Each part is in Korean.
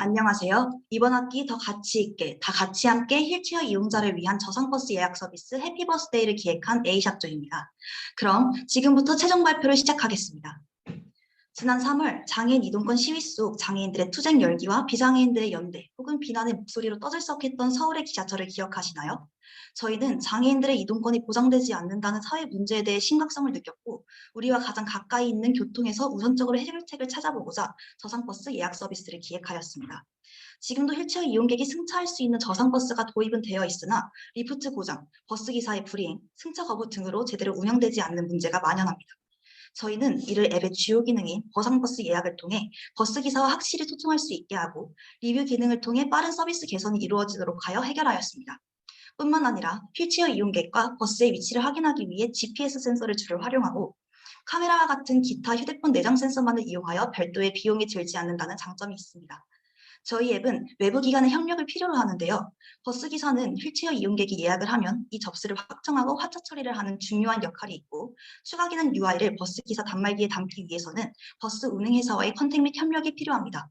안녕하세요. 이번 학기 더 가치 있게, 다 같이 함께 휠체어 이용자를 위한 저상버스 예약 서비스 해피버스데이를 기획한 A샵조입니다. 그럼 지금부터 최종 발표를 시작하겠습니다. 지난 3월 장애인 이동권 시위 속 장애인들의 투쟁 열기와 비장애인들의 연대 혹은 비난의 목소리로 떠들썩했던 서울의 지하철을 기억하시나요? 저희는 장애인들의 이동권이 보장되지 않는다는 사회 문제에 대해 심각성을 느꼈고 우리와 가장 가까이 있는 교통에서 우선적으로 해결책을 찾아보고자 저상버스 예약 서비스를 기획하였습니다. 지금도 휠체어 이용객이 승차할 수 있는 저상버스가 도입은 되어 있으나 리프트 고장, 버스기사의 불이행, 승차 거부 등으로 제대로 운영되지 않는 문제가 만연합니다. 저희는 이를 앱의 주요 기능인 저상버스 예약을 통해 버스기사와 확실히 소통할 수 있게 하고 리뷰 기능을 통해 빠른 서비스 개선이 이루어지도록 하여 해결하였습니다. 뿐만 아니라 휠체어 이용객과 버스의 위치를 확인하기 위해 GPS 센서를 주로 활용하고 카메라와 같은 기타 휴대폰 내장 센서만을 이용하여 별도의 비용이 들지 않는다는 장점이 있습니다. 저희 앱은 외부 기관의 협력을 필요로 하는데요. 버스기사는 휠체어 이용객이 예약을 하면 이 접수를 확정하고 하차 처리를 하는 중요한 역할이 있고 추가 기능 UI를 버스기사 단말기에 담기 위해서는 버스 운행회사와의 컨택 및 협력이 필요합니다.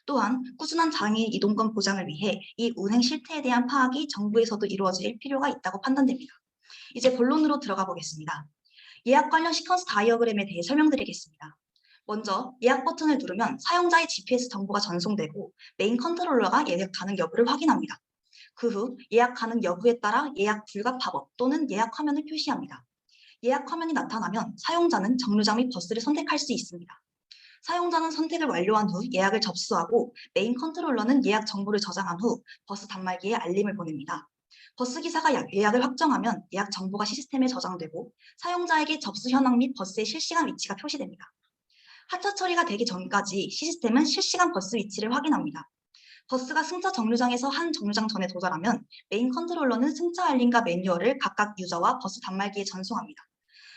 또한 꾸준한 장애인 이동권 보장을 위해 이 운행 실태에 대한 파악이 정부에서도 이루어질 필요가 있다고 판단됩니다. 이제 본론으로 들어가 보겠습니다. 예약 관련 시퀀스 다이어그램에 대해 설명드리겠습니다. 먼저 예약 버튼을 누르면 사용자의 GPS 정보가 전송되고 메인 컨트롤러가 예약 가능 여부를 확인합니다. 그 후 예약 가능 여부에 따라 예약 불가 팝업 또는 예약 화면을 표시합니다. 예약 화면이 나타나면 사용자는 정류장 및 버스를 선택할 수 있습니다. 사용자는 선택을 완료한 후 예약을 접수하고 메인 컨트롤러는 예약 정보를 저장한 후 버스 단말기에 알림을 보냅니다. 버스기사가 예약을 확정하면 예약 정보가 시스템에 저장되고 사용자에게 접수 현황 및 버스의 실시간 위치가 표시됩니다. 하차 처리가 되기 전까지 시스템은 실시간 버스 위치를 확인합니다. 버스가 승차 정류장에서 한 정류장 전에 도달하면 메인 컨트롤러는 승차 알림과 매뉴얼을 각각 유저와 버스 단말기에 전송합니다.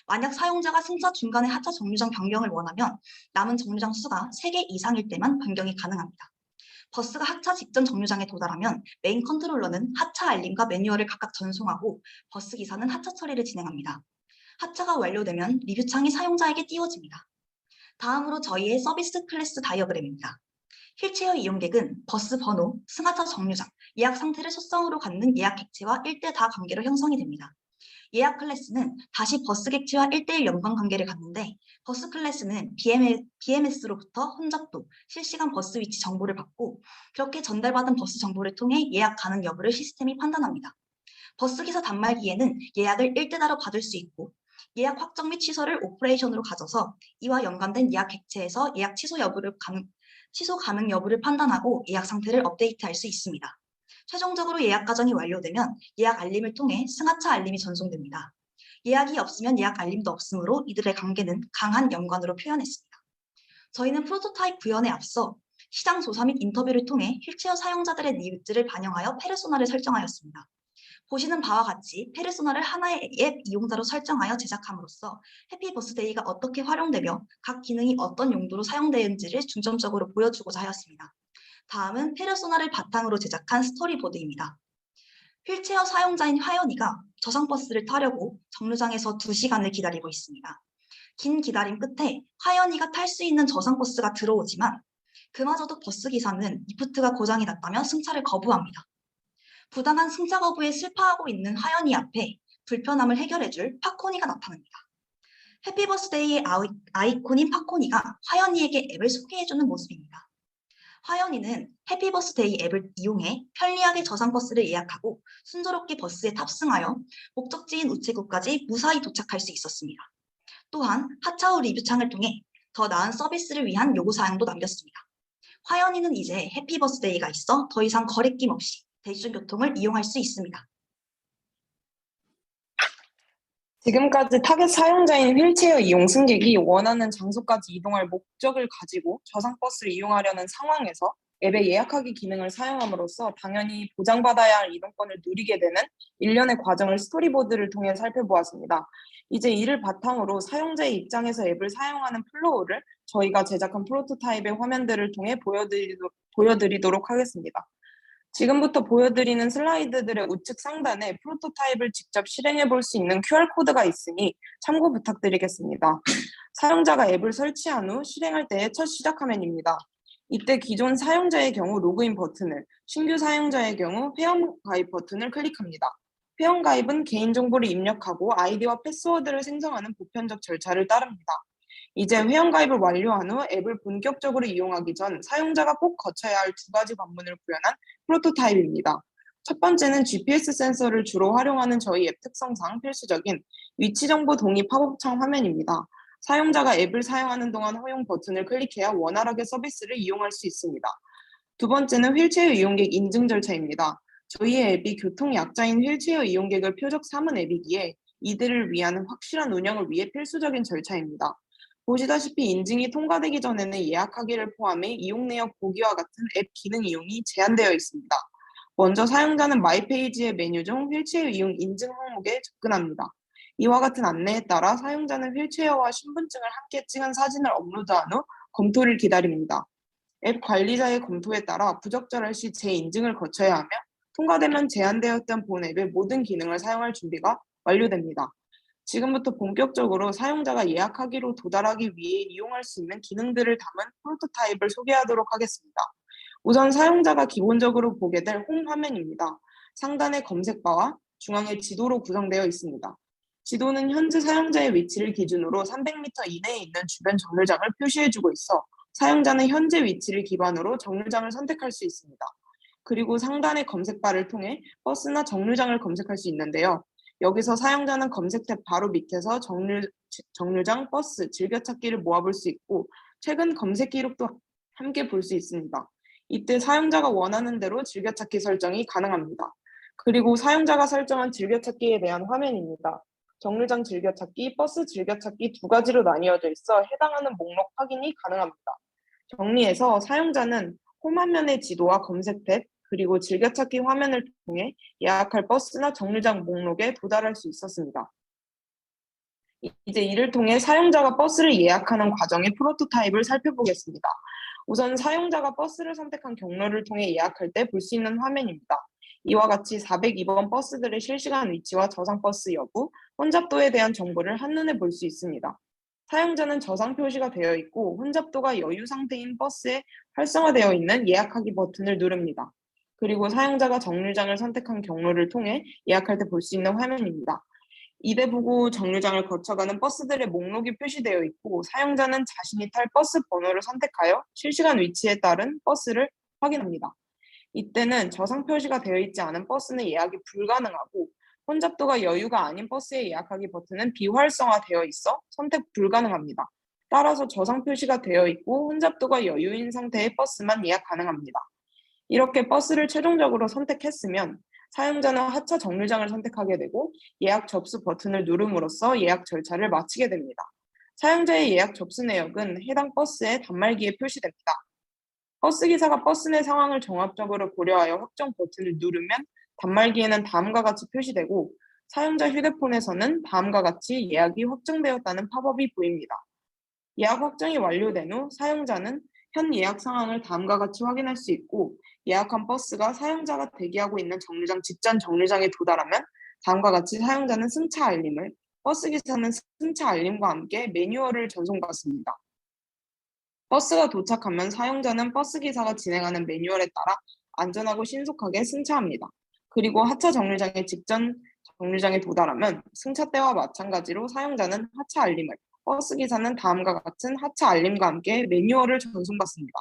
만약 사용자가 승차 중간에 하차 정류장 변경을 원하면 남은 정류장 수가 3개 이상일 때만 변경이 가능합니다. 버스가 하차 직전 정류장에 도달하면 메인 컨트롤러는 하차 알림과 매뉴얼을 각각 전송하고 버스 기사는 하차 처리를 진행합니다. 하차가 완료되면 리뷰창이 사용자에게 띄워집니다. 다음으로 저희의 서비스 클래스 다이어그램입니다. 휠체어 이용객은 버스 번호, 승하차 정류장, 예약 상태를 속성으로 갖는 예약 객체와 1대4 관계로 형성이 됩니다. 예약 클래스는 다시 버스 객체와 1대1 연관 관계를 갖는데 버스 클래스는 BMS로부터 혼잡도, 실시간 버스 위치 정보를 받고 그렇게 전달받은 버스 정보를 통해 예약 가능 여부를 시스템이 판단합니다. 버스기사 단말기에는 예약을 1대4로 받을 수 있고 예약 확정 및 취소를 오퍼레이션으로 가져서 이와 연관된 예약 객체에서 예약 취소 가능 여부를 판단하고 예약 상태를 업데이트할 수 있습니다. 최종적으로 예약 과정이 완료되면 예약 알림을 통해 승하차 알림이 전송됩니다. 예약이 없으면 예약 알림도 없으므로 이들의 관계는 강한 연관으로 표현했습니다. 저희는 프로토타입 구현에 앞서 시장 조사 및 인터뷰를 통해 휠체어 사용자들의 니즈를 반영하여 페르소나를 설정하였습니다. 보시는 바와 같이 페르소나를 하나의 앱 이용자로 설정하여 제작함으로써 해피버스데이가 어떻게 활용되며 각 기능이 어떤 용도로 사용되는지를 중점적으로 보여주고자 하였습니다. 다음은 페르소나를 바탕으로 제작한 스토리보드입니다. 휠체어 사용자인 화연이가 저상버스를 타려고 정류장에서 2시간을 기다리고 있습니다. 긴 기다림 끝에 화연이가 탈 수 있는 저상버스가 들어오지만 그마저도 버스기사는 리프트가 고장이 났다며 승차를 거부합니다. 부당한 승차 거부에 슬퍼하고 있는 화연이 앞에 불편함을 해결해줄 파코니가 나타납니다. 해피버스데이의 아이콘인 파코니가 화연이에게 앱을 소개해주는 모습입니다. 화연이는 해피버스데이 앱을 이용해 편리하게 저상버스를 예약하고 순조롭게 버스에 탑승하여 목적지인 우체국까지 무사히 도착할 수 있었습니다. 또한 하차 후 리뷰창을 통해 더 나은 서비스를 위한 요구사항도 남겼습니다. 화연이는 이제 해피버스데이가 있어 더 이상 거리낌 없이 대중교통을 이용할 수 있습니다. 지금까지 타겟 사용자인 휠체어 이용 승객이 원하는 장소까지 이동할 목적을 가지고 저상버스를 이용하려는 상황에서 앱의 예약하기 기능을 사용함으로써 당연히 보장받아야 할 이동권을 누리게 되는 일련의 과정을 스토리보드를 통해 살펴보았습니다. 이제 이를 바탕으로 사용자의 입장에서 앱을 사용하는 플로우를 저희가 제작한 프로토타입의 화면들을 통해 보여드리도록 하겠습니다. 지금부터 보여드리는 슬라이드들의 우측 상단에 프로토타입을 직접 실행해 볼 수 있는 QR코드가 있으니 참고 부탁드리겠습니다. 사용자가 앱을 설치한 후 실행할 때의 첫 시작 화면입니다. 이때 기존 사용자의 경우 로그인 버튼을, 신규 사용자의 경우 회원 가입 버튼을 클릭합니다. 회원 가입은 개인정보를 입력하고 아이디와 패스워드를 생성하는 보편적 절차를 따릅니다. 이제 회원 가입을 완료한 후 앱을 본격적으로 이용하기 전 사용자가 꼭 거쳐야 할 두 가지 관문을 구현한 프로토타입입니다. 첫 번째는 GPS 센서를 주로 활용하는 저희 앱 특성상 필수적인 위치 정보 동의 팝업창 화면입니다. 사용자가 앱을 사용하는 동안 허용 버튼을 클릭해야 원활하게 서비스를 이용할 수 있습니다. 두 번째는 휠체어 이용객 인증 절차입니다. 저희의 앱이 교통약자인 휠체어 이용객을 표적 삼은 앱이기에 이들을 위한 확실한 운영을 위해 필수적인 절차입니다. 보시다시피 인증이 통과되기 전에는 예약하기를 포함해 이용 내역 보기와 같은 앱 기능 이용이 제한되어 있습니다. 먼저 사용자는 마이 페이지의 메뉴 중 휠체어 이용 인증 항목에 접근합니다. 이와 같은 안내에 따라 사용자는 휠체어와 신분증을 함께 찍은 사진을 업로드한 후 검토를 기다립니다. 앱 관리자의 검토에 따라 부적절할 시 재인증을 거쳐야 하며 통과되면 제한되었던 본 앱의 모든 기능을 사용할 준비가 완료됩니다. 지금부터 본격적으로 사용자가 예약하기로 도달하기 위해 이용할 수 있는 기능들을 담은 프로토타입을 소개하도록 하겠습니다. 우선 사용자가 기본적으로 보게 될 홈 화면입니다. 상단에 검색바와 중앙에 지도로 구성되어 있습니다. 지도는 현재 사용자의 위치를 기준으로 300m 이내에 있는 주변 정류장을 표시해주고 있어 사용자는 현재 위치를 기반으로 정류장을 선택할 수 있습니다. 그리고 상단의 검색바를 통해 버스나 정류장을 검색할 수 있는데요. 여기서 사용자는 검색 탭 바로 밑에서 정류장, 버스, 즐겨찾기를 모아볼 수 있고 최근 검색 기록도 함께 볼 수 있습니다. 이때 사용자가 원하는 대로 즐겨찾기 설정이 가능합니다. 그리고 사용자가 설정한 즐겨찾기에 대한 화면입니다. 정류장 즐겨찾기, 버스 즐겨찾기 두 가지로 나뉘어져 있어 해당하는 목록 확인이 가능합니다. 정리해서 사용자는 홈 화면의 지도와 검색 탭, 그리고 즐겨찾기 화면을 통해 예약할 버스나 정류장 목록에 도달할 수 있었습니다. 이제 이를 통해 사용자가 버스를 예약하는 과정의 프로토타입을 살펴보겠습니다. 우선 사용자가 버스를 선택한 경로를 통해 예약할 때 볼 수 있는 화면입니다. 이와 같이 402번 버스들의 실시간 위치와 저상 버스 여부, 혼잡도에 대한 정보를 한눈에 볼 수 있습니다. 사용자는 저상 표시가 되어 있고 혼잡도가 여유 상태인 버스에 활성화되어 있는 예약하기 버튼을 누릅니다. 그리고 사용자가 정류장을 선택한 경로를 통해 예약할 때 볼 수 있는 화면입니다. 이대부고 정류장을 거쳐가는 버스들의 목록이 표시되어 있고 사용자는 자신이 탈 버스 번호를 선택하여 실시간 위치에 따른 버스를 확인합니다. 이때는 저상 표시가 되어 있지 않은 버스는 예약이 불가능하고 혼잡도가 여유가 아닌 버스의 예약하기 버튼은 비활성화되어 있어 선택 불가능합니다. 따라서 저상 표시가 되어 있고 혼잡도가 여유인 상태의 버스만 예약 가능합니다. 이렇게 버스를 최종적으로 선택했으면 사용자는 하차 정류장을 선택하게 되고 예약 접수 버튼을 누름으로써 예약 절차를 마치게 됩니다. 사용자의 예약 접수 내역은 해당 버스의 단말기에 표시됩니다. 버스 기사가 버스 내 상황을 종합적으로 고려하여 확정 버튼을 누르면 단말기에는 다음과 같이 표시되고 사용자 휴대폰에서는 다음과 같이 예약이 확정되었다는 팝업이 보입니다. 예약 확정이 완료된 후 사용자는 현 예약 상황을 다음과 같이 확인할 수 있고 예약한 버스가 사용자가 대기하고 있는 정류장 직전 정류장에 도달하면 다음과 같이 사용자는 승차 알림을, 버스 기사는 승차 알림과 함께 매뉴얼을 전송받습니다. 버스가 도착하면 사용자는 버스 기사가 진행하는 매뉴얼에 따라 안전하고 신속하게 승차합니다. 그리고 하차 정류장의 직전 정류장에 도달하면 승차 때와 마찬가지로 사용자는 하차 알림을, 버스 기사는 다음과 같은 하차 알림과 함께 매뉴얼을 전송받습니다.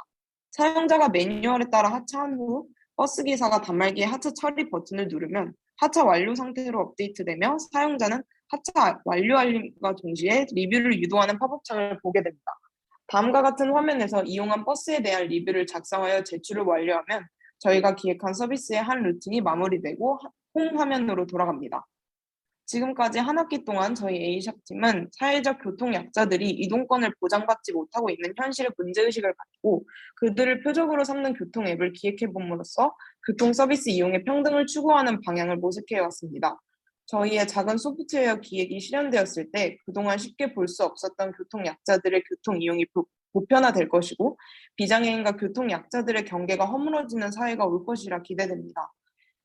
사용자가 매뉴얼에 따라 하차한 후 버스 기사가 단말기에 하차 처리 버튼을 누르면 하차 완료 상태로 업데이트되며 사용자는 하차 완료 알림과 동시에 리뷰를 유도하는 팝업창을 보게 됩니다. 다음과 같은 화면에서 이용한 버스에 대한 리뷰를 작성하여 제출을 완료하면 저희가 기획한 서비스의 한 루틴이 마무리되고 홈 화면으로 돌아갑니다. 지금까지 한 학기 동안 저희 A샵 팀은 사회적 교통 약자들이 이동권을 보장받지 못하고 있는 현실의 문제의식을 가지고 그들을 표적으로 삼는 교통 앱을 기획해 봄으로써 교통 서비스 이용의 평등을 추구하는 방향을 모색해 왔습니다. 저희의 작은 소프트웨어 기획이 실현되었을 때 그동안 쉽게 볼 수 없었던 교통 약자들의 교통 이용이 보편화될 것이고 비장애인과 교통 약자들의 경계가 허물어지는 사회가 올 것이라 기대됩니다.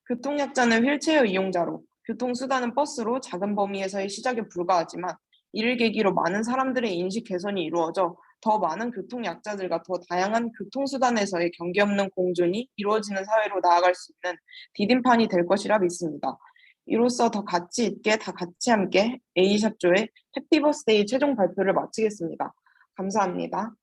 교통약자는 휠체어 이용자로, 교통수단은 버스로 작은 범위에서의 시작에 불과하지만 이를 계기로 많은 사람들의 인식 개선이 이루어져 더 많은 교통약자들과 더 다양한 교통수단에서의 경계 없는 공존이 이루어지는 사회로 나아갈 수 있는 디딤판이 될 것이라 믿습니다. 이로써 더 가치 있게 다 같이 함께 A샵조의 해피 버스데이 최종 발표를 마치겠습니다. 감사합니다.